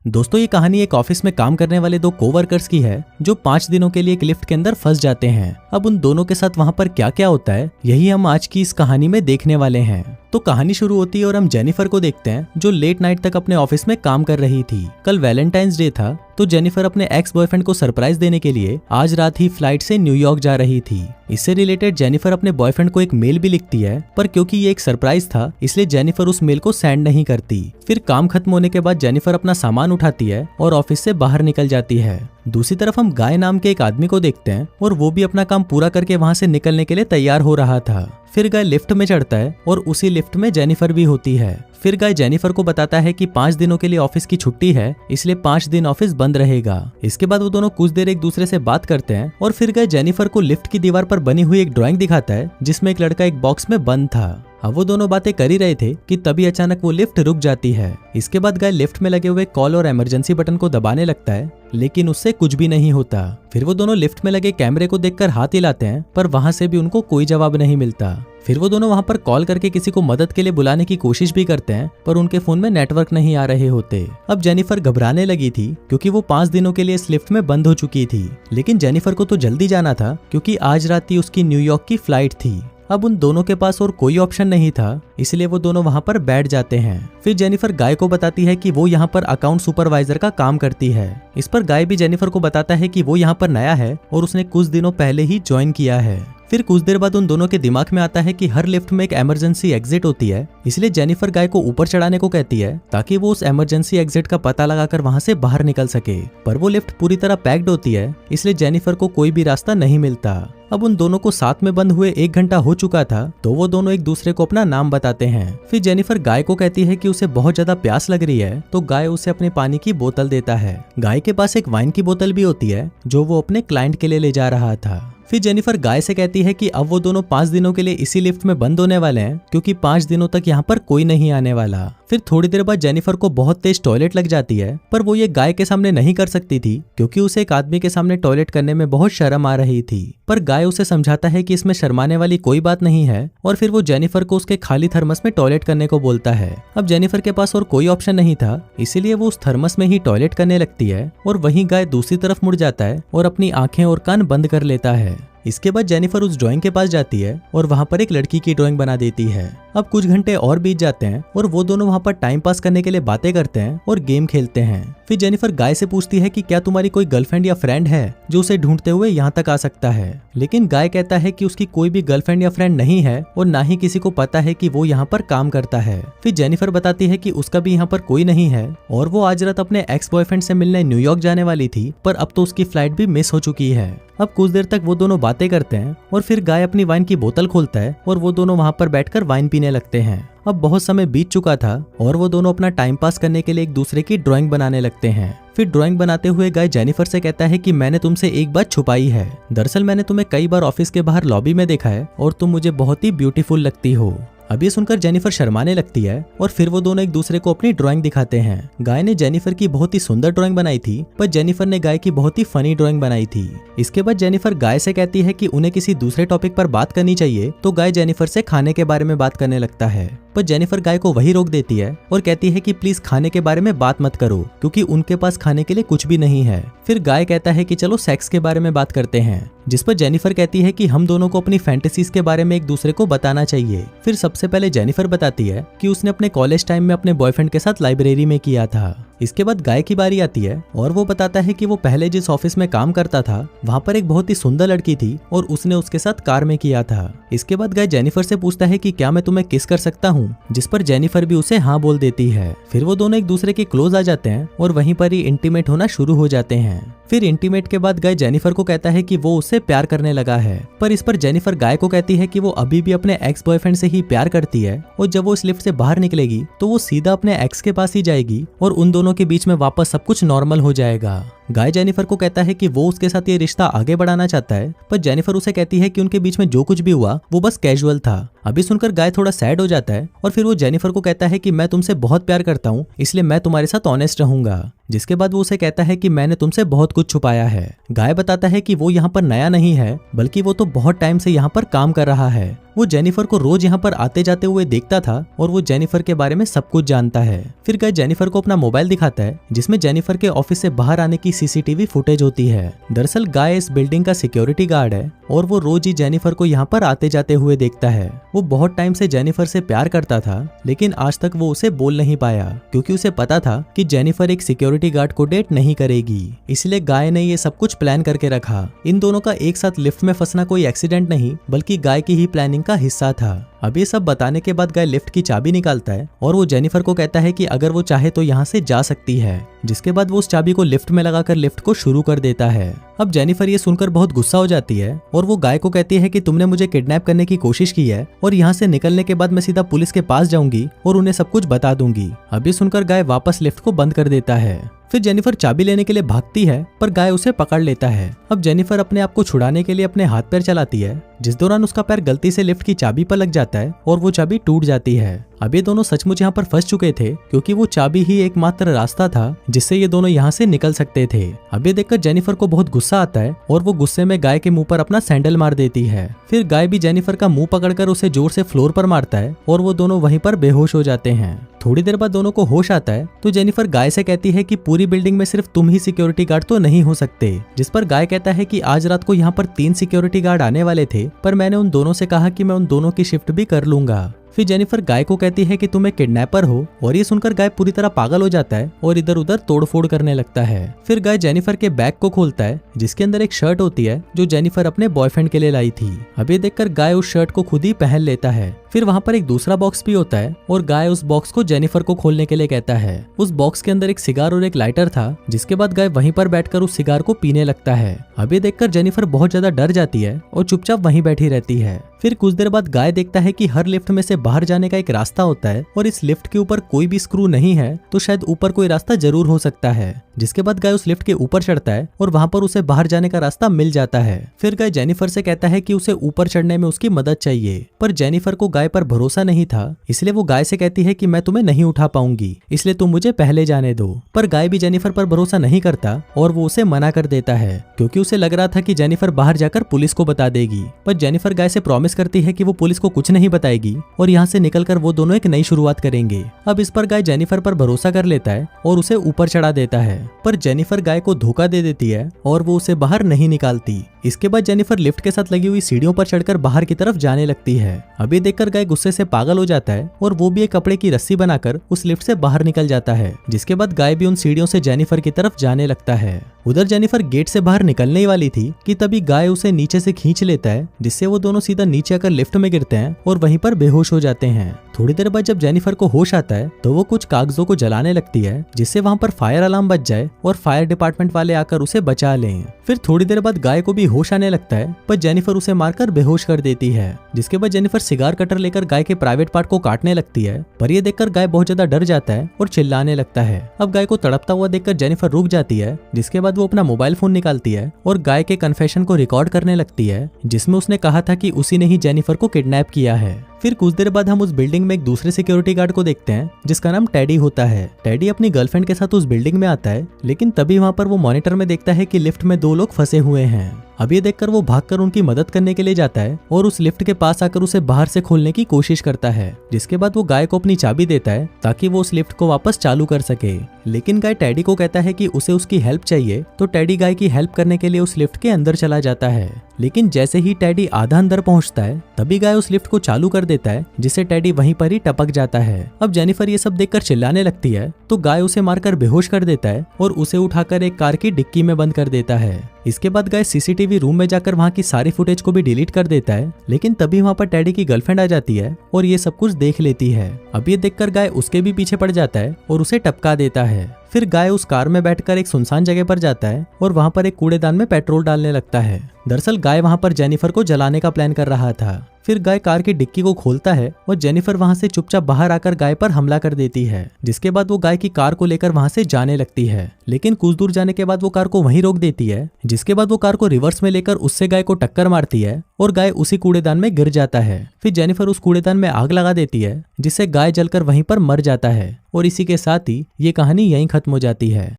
दोस्तों ये कहानी एक ऑफिस में काम करने वाले दो कोवर्कर्स की है जो 5 दिनों के लिए एक लिफ्ट के अंदर फंस जाते हैं। अब उन दोनों के साथ वहां पर क्या क्या होता है यही हम आज की इस कहानी में देखने वाले हैं। तो कहानी शुरू होती है और हम जेनिफर को देखते हैं जो लेट नाइट तक अपने ऑफिस में काम कर रही थी। कल वैलेंटाइंस डे था तो जेनिफर अपने एक्स बॉयफ्रेंड को सरप्राइज देने के लिए आज रात ही फ्लाइट से न्यूयॉर्क जा रही थी। इससे रिलेटेड जेनिफर अपने बॉयफ्रेंड को एक मेल भी लिखती है, पर क्योंकि ये एक सरप्राइज था इसलिए जेनिफर उस मेल को सेंड नहीं करती। फिर काम खत्म होने के बाद जेनिफर अपना सामान उठाती है और ऑफिस से बाहर निकल जाती है। दूसरी तरफ हम गाय नाम के एक आदमी को देखते हैं और वो भी अपना काम पूरा करके वहां से निकलने के लिए तैयार हो रहा था। फिर गाय लिफ्ट में चढ़ता है और उसी लिफ्ट में जेनिफर भी होती है। फिर गाय जेनिफर को बताता है कि 5 दिनों के लिए ऑफिस की छुट्टी है, इसलिए 5 दिन ऑफिस बंद रहेगा। इसके बाद वो दोनों कुछ देर एक दूसरे से बात करते हैं और फिर गाय जेनिफर को लिफ्ट की दीवार पर बनी हुई एक ड्राइंग दिखाता है जिसमें एक लड़का एक बॉक्स में बंद था। अब वो दोनों बातें कर ही रहे थे कि तभी अचानक वो लिफ्ट रुक जाती है। इसके बाद गाय लिफ्ट में लगे हुए कॉल और इमरजेंसी बटन को दबाने लगता है, लेकिन उससे कुछ भी नहीं होता। फिर वो दोनों लिफ्ट में लगे कैमरे को देखकर हाथ हिलाते हैं, पर वहां से भी उनको कोई जवाब नहीं मिलता। फिर वो दोनों वहां पर कॉल करके किसी को मदद के लिए बुलाने की कोशिश भी करते हैं, पर उनके फोन में नेटवर्क नहीं आ रहे होते। अब जेनिफर घबराने लगी थी क्योंकि वो 5 दिनों के लिए इस लिफ्ट में बंद हो चुकी थी, लेकिन जेनिफर को तो जल्दी जाना था क्योंकि आज रात ही उसकी न्यूयॉर्क की फ्लाइट थी। अब उन दोनों के पास और कोई ऑप्शन नहीं था, इसलिए वो दोनों वहां पर बैठ जाते हैं। फिर जेनिफर गाय को बताती है कि वो यहाँ पर अकाउंट सुपरवाइजर का काम करती है। इस पर गाय भी जेनिफर को बताता है कि वो यहाँ पर नया है और उसने कुछ दिनों पहले ही ज्वाइन किया है। फिर कुछ देर बाद उन दोनों के दिमाग में आता है कि हर लिफ्ट में एक इमरजेंसी एग्जिट होती है, इसलिए जेनिफर गाय को ऊपर चढ़ाने को कहती है ताकि वो उस इमरजेंसी एग्जिट का पता लगाकर वहां से बाहर निकल सके। पर वो लिफ्ट पूरी तरह पैक्ड होती है, इसलिए जेनिफर को कोई भी रास्ता नहीं मिलता। अब उन दोनों को साथ में बंद हुए 1 घंटा हो चुका था, तो वो दोनों एक दूसरे को अपना नाम बताते हैं। फिर जेनिफर गाय को कहती है कि उसे बहुत ज्यादा प्यास लग रही है, तो गाय उसे अपने पानी की बोतल देता है। गाय के पास एक वाइन की बोतल भी होती है जो वो अपने क्लाइंट के लिए ले जा रहा था। फिर जेनिफर गाय से कहती है कि अब वो दोनों 5 दिनों के लिए इसी लिफ्ट में बंद होने वाले हैं क्योंकि 5 दिनों तक यहाँ पर कोई नहीं आने वाला। फिर थोड़ी देर बाद जेनिफर को बहुत तेज टॉयलेट लग जाती है, पर वो ये गाय के सामने नहीं कर सकती थी क्योंकि उसे एक आदमी के सामने टॉयलेट करने में बहुत शर्म आ रही थी। पर गाय उसे समझाता है कि इसमें शर्माने वाली कोई बात नहीं है और फिर वो जेनिफर को उसके खाली थर्मस में टॉयलेट करने को बोलता है। अब जेनिफर के पास और कोई ऑप्शन नहीं था, इसीलिए वो उस थर्मस में ही टॉयलेट करने लगती है और वहीं गाय दूसरी तरफ मुड़ जाता है और अपनी आंखें और कान बंद कर लेता है। इसके बाद जेनिफर उस ड्राइंग के पास जाती है और वहां पर एक लड़की की ड्राइंग बना देती है। अब कुछ घंटे और बीत जाते हैं और वो दोनों वहां पर टाइम पास करने के लिए बातें करते हैं और गेम खेलते हैं। फिर जेनिफर गाय से पूछती है कि क्या तुम्हारी कोई गर्लफ्रेंड या फ्रेंड है जो उसे ढूंढते हुए यहाँ तक आ सकता है, लेकिन गाय कहता है कि उसकी कोई भी गर्लफ्रेंड या फ्रेंड नहीं है और ना ही किसी को पता है कि वो यहाँ पर काम करता है। फिर जेनिफर बताती है कि उसका भी यहाँ पर कोई नहीं है और वो आज रात अपने एक्स बॉयफ्रेंड से मिलने न्यूयॉर्क जाने वाली थी, पर अब तो उसकी फ्लाइट भी मिस हो चुकी है। अब कुछ देर तक वो दोनों बातें करते हैं और फिर गाय अपनी वाइन की बोतल खोलता है और वो दोनों वहां पर बैठकर वाइन पीने लगते हैं। अब बहुत समय बीत चुका था और वो दोनों अपना टाइम पास करने के लिए एक दूसरे की ड्राइंग बनाने लगते हैं। फिर ड्राइंग बनाते हुए गाय जेनिफर से कहता है कि मैंने तुमसे एक बात छुपाई है। दरअसल मैंने तुम्हें कई बार ऑफिस के बाहर लॉबी में देखा है और तुम मुझे बहुत ही ब्यूटीफुल लगती हो। अब ये सुनकर जेनिफर शर्माने लगती है और फिर वो दोनों एक दूसरे को अपनी ड्राइंग दिखाते हैं। गाय ने जेनिफर की बहुत ही सुंदर ड्राइंग बनाई थी, पर जेनिफर ने गाय की बहुत ही फनी ड्राइंग बनाई थी। इसके बाद जेनिफर गाय से कहती है कि उन्हें किसी दूसरे टॉपिक पर बात करनी चाहिए, तो गाय जेनिफर से खाने के बारे में बात करने लगता है, पर जेनिफर गाय को वही रोक देती है और कहती है कि प्लीज खाने के बारे में बात मत करो क्योंकि उनके पास खाने के लिए कुछ भी नहीं है। फिर गाय कहता है कि चलो सेक्स के बारे में बात करते हैं, जिस पर जेनिफर कहती है कि हम दोनों को अपनी फैंटेसीज के बारे में एक दूसरे को बताना चाहिए। फिर सबसे पहले जेनिफर बताती है कि उसने अपने कॉलेज टाइम में अपने बॉयफ्रेंड के साथ लाइब्रेरी में किया था। इसके बाद गाय की बारी आती है और वो बताता है कि वो पहले जिस ऑफिस में काम करता था वहाँ पर एक बहुत ही सुंदर लड़की थी और उसने उसके साथ कार में किया था। इसके बाद गाय जेनिफर से पूछता है कि क्या मैं तुम्हें किस कर सकता हूँ, जिस पर जेनिफर भी उसे हाँ बोल देती है। फिर वो दोनों एक दूसरे के क्लोज आ जाते हैं और वहीं पर ही इंटीमेट होना शुरू हो जाते हैं। फिर इंटीमेट के बाद गाय जेनिफर को कहता है कि वो उससे प्यार करने लगा है, पर इस पर जेनिफर गाय को कहती है कि वो अभी भी अपने एक्स बॉयफ्रेंड से ही प्यार करती है और जब वो इस लिफ्ट से बाहर निकलेगी तो वो सीधा अपने एक्स के पास ही जाएगी और उन दोनों के बीच में वापस सब कुछ नॉर्मल हो जाएगा। गाय जेनिफर को कहता है कि वो उसके साथ ये रिश्ता आगे बढ़ाना चाहता है, पर जेनिफर उसे कहती है कि उनके बीच में जो कुछ भी हुआ वो बस कैजुअल था। अभी सुनकर गाय थोड़ा सैड हो जाता है और फिर वो जेनिफर को कहता है कि मैं तुमसे बहुत प्यार करता हूँ, इसलिए मैं तुम्हारे साथ ऑनेस्ट रहूंगा। जिसके बाद वो उसे कहता है कि मैंने तुमसे बहुत कुछ छुपाया है। गाय बताता है कि वो यहाँ पर नया नहीं है, बल्कि वो तो बहुत टाइम से यहाँ पर काम कर रहा है। वो जेनिफर को रोज यहाँ पर आते जाते हुए देखता था और वो जेनिफर के बारे में सब कुछ जानता है। फिर गाय जेनिफर को अपना मोबाइल दिखाता है जिसमें जेनिफर के ऑफिस से बाहर आने की सीसीटीवी फुटेज होती है। दरअसल गाय इस बिल्डिंग का सिक्योरिटी गार्ड है और वो रोज ही जेनिफर को यहाँ पर आते जाते हुए देखता है। वो बहुत टाइम से जेनिफर से प्यार करता था, लेकिन आज तक वो उसे बोल नहीं पाया क्योंकि उसे पता था कि जेनिफर एक सिक्योरिटी गार्ड को डेट नहीं करेगी। इसलिए गाय ने ये सब कुछ प्लान करके रखा। इन दोनों का एक साथ लिफ्ट में फंसना कोई एक्सीडेंट नहीं, बल्कि गाय की ही प्लानिंग का हिस्सा था। अब ये सब बताने के बाद गाय लिफ्ट की चाबी निकालता है और वो जेनिफर को कहता है कि अगर वो चाहे तो यहाँ से जा सकती है। जिसके बाद वो उस चाबी को लिफ्ट में लगाकर लिफ्ट को शुरू कर देता है। अब जेनिफर ये सुनकर बहुत गुस्सा हो जाती है और वो गाय को कहती है कि तुमने मुझे किडनैप करने की कोशिश की है और यहाँ से निकलने के बाद मैं सीधा पुलिस के पास जाऊंगी और उन्हें सब कुछ बता दूंगी। अब ये सुनकर गाय वापस लिफ्ट को बंद कर देता है। फिर जेनिफर चाबी लेने के लिए भागती है, पर गाय उसे पकड़ लेता है। अब जेनिफर अपने आप को छुड़ाने के लिए अपने हाथ पैर चलाती है, जिस दौरान उसका पैर गलती से लिफ्ट की चाबी पर लग जाता है और वो चाबी टूट जाती है। अब ये दोनों सचमुच यहाँ पर फंस चुके थे क्योंकि वो चाबी ही एकमात्र रास्ता था जिससे ये दोनों यहाँ से निकल सकते थे। अब ये देखकर जेनिफर को बहुत गुस्सा आता है और वो गुस्से में गाय के मुंह पर अपना सैंडल मार देती है। फिर गाय भी जेनिफर का मुंह पकड़कर उसे जोर से फ्लोर पर मारता है और वो दोनों वहीं पर बेहोश हो जाते हैं। थोड़ी देर बाद दोनों को होश आता है तो जेनिफर गाय से कहती है कि पूरी बिल्डिंग में सिर्फ तुम ही सिक्योरिटी गार्ड तो नहीं हो सकते। जिस पर गाय कहता है कि आज रात को यहाँ पर 3 सिक्योरिटी गार्ड आने वाले थे, पर मैंने उन दोनों से कहा कि मैं उन दोनों की शिफ्ट भी कर लूंगा। फिर जेनिफर गाय को कहती है कि तुम एक किडनैपर हो और ये सुनकर गाय पूरी तरह पागल हो जाता है और इधर उधर तोड़फोड़ करने लगता है। फिर गाय जेनिफर के बैग को खोलता है जिसके अंदर एक शर्ट होती है जो जेनिफर अपने बॉयफ्रेंड के लिए लाई थी। अब ये देखकर गाय उस शर्ट को खुद ही पहन लेता है। फिर वहाँ पर एक दूसरा बॉक्स भी होता है और गाय उस बॉक्स को जेनिफर को खोलने के लिए कहता है। उस बॉक्स के अंदर एक सिगार और एक लाइटर था, जिसके बाद गाय वहीं पर बैठकर उस सिगार को पीने लगता है। अब ये देखकर जेनिफर बहुत ज्यादा डर जाती है और चुपचाप वहीं बैठी रहती है। फिर कुछ देर बाद गाय देखता है कि हर लिफ्ट में से बाहर जाने का एक रास्ता होता है और इस लिफ्ट के ऊपर कोई भी स्क्रू नहीं है, तो शायद ऊपर कोई रास्ता जरूर हो सकता है। जिसके बाद गाय उस लिफ्ट के ऊपर चढ़ता है और वहां पर उसे बाहर जाने का रास्ता मिल जाता है। फिर गाय जेनिफर से कहता है कि उसे ऊपर चढ़ने में उसकी मदद चाहिए, पर जेनिफर को गाय पर भरोसा नहीं था, इसलिए वो गाय से कहती है कि मैं तुम्हें नहीं उठा पाऊंगी, इसलिए तुम मुझे पहले जाने दो। पर गाय भी जेनिफर पर भरोसा नहीं करता और वो उसे मना कर देता है क्योंकि उसे लग रहा था कि जेनिफर बाहर जाकर पुलिस को बता देगी। पर जेनिफर गाय से प्रॉमिस करती है कि वो पुलिस को कुछ नहीं बताएगी और यहाँ से निकलकर वो दोनों एक नई शुरुआत करेंगे। अब इस पर गाय जेनिफर पर भरोसा कर लेता है और उसे ऊपर चढ़ा देता है, पर जेनिफर गाय को धोखा दे देती है और वो उसे बाहर नहीं निकालती। इसके बाद जेनिफर लिफ्ट के साथ लगी हुई सीढ़ियों पर चढ़कर बाहर की तरफ जाने लगती है। अभी देखकर गाय गुस्से से पागल हो जाता है और वो भी एक कपड़े की रस्सी बनाकर उस लिफ्ट से बाहर निकल जाता है। जिसके बाद गाय भी उन सीढ़ियों से जेनिफर की तरफ जाने लगता है। उधर जेनिफर गेट से बाहर निकलने ही वाली थी कि तभी गाय उसे नीचे से खींच लेता है, जिससे वो दोनों सीधा नीचे आकर लिफ्ट में गिरते हैं और वहीं पर बेहोश हो जाते हैं। थोड़ी देर बाद जब जेनिफर को होश आता है तो वो कुछ कागजों को जलाने लगती है, जिससे वहां पर फायर अलार्म बज जाए और फायर डिपार्टमेंट वाले आकर उसे बचा लें। फिर थोड़ी देर बाद गाय को भी होश आने लगता है, पर जेनिफर उसे मारकर बेहोश कर देती है। जिसके बाद जेनिफर सिगार कटर लेकर गाय के प्राइवेट पार्ट को काटने लगती है, पर ये देखकर गाय बहुत ज्यादा डर जाता है और चिल्लाने लगता है। अब गाय को तड़पता हुआ देखकर जेनिफर रुक जाती है, जिसके बाद वो अपना मोबाइल फोन निकालती है और गाय के कन्फेशन को रिकॉर्ड करने लगती है, जिसमें उसने कहा था कि उसी ने ही जेनिफर को किडनैप किया है। फिर कुछ देर बाद हम उस बिल्डिंग में एक दूसरे सिक्योरिटी गार्ड को देखते हैं जिसका नाम टेडी होता है। टेडी अपनी गर्लफ्रेंड के साथ उस बिल्डिंग में आता है, लेकिन तभी वहां पर वो मॉनिटर में देखता है कि लिफ्ट में 2 लोग फंसे हुए हैं। अब ये देखकर वो भागकर उनकी मदद करने के लिए जाता है और उस लिफ्ट के पास आकर उसे बाहर से खोलने की कोशिश करता है। जिसके बाद वो गाय को अपनी चाबी देता है ताकि वो उस लिफ्ट को वापस चालू कर सके। लेकिन गाय टेडी को कहता है कि उसे उसकी हेल्प चाहिए, तो टेडी गाय की हेल्प करने के लिए उस लिफ्ट के अंदर चला जाता है। लेकिन जैसे ही टेडी आधा अंदर पहुंचता है तभी गाय उस लिफ्ट को चालू कर देता है, जिससे टेडी वहीं पर ही टपक जाता है। अब जेनिफर ये सब देखकर चिल्लाने लगती है, तो गाय उसे मारकर बेहोश कर देता है और उसे उठाकर एक कार की डिक्की में बंद कर देता है। इसके बाद गाय सीसीटीवी रूम में जाकर वहां की सारी फुटेज को भी डिलीट कर देता है, लेकिन तभी वहां पर टेडी की गर्लफ्रेंड आ जाती है और ये सब कुछ देख लेती है। अब ये देखकर गाय उसके भी पीछे पड़ जाता है और उसे टपका देता है। फिर गाय उस कार में बैठकर एक सुनसान जगह पर जाता है और वहां पर एक कूड़ेदान में पेट्रोल डालने लगता है। दरअसल गाय वहां पर जेनिफर को जलाने का प्लान कर रहा था। फिर गाय कार की डिक्की को खोलता है और जेनिफर वहां से चुपचाप बाहर आकर गाय पर हमला कर देती है, जिसके बाद वो गाय की कार को लेकर वहां से जाने लगती है। लेकिन कुछ दूर जाने के बाद वो कार को वहीं रोक देती है, जिसके बाद वो कार को रिवर्स में लेकर उससे गाय को टक्कर मारती है और गाय उसी कूड़ेदान में गिर जाता है। फिर जेनिफर उस कूड़ेदान में आग लगा देती है, जिससे गाय जलकर वहीं पर मर जाता है। और इसी के साथ ही ये कहानी यहीं खत्म हो जाती है।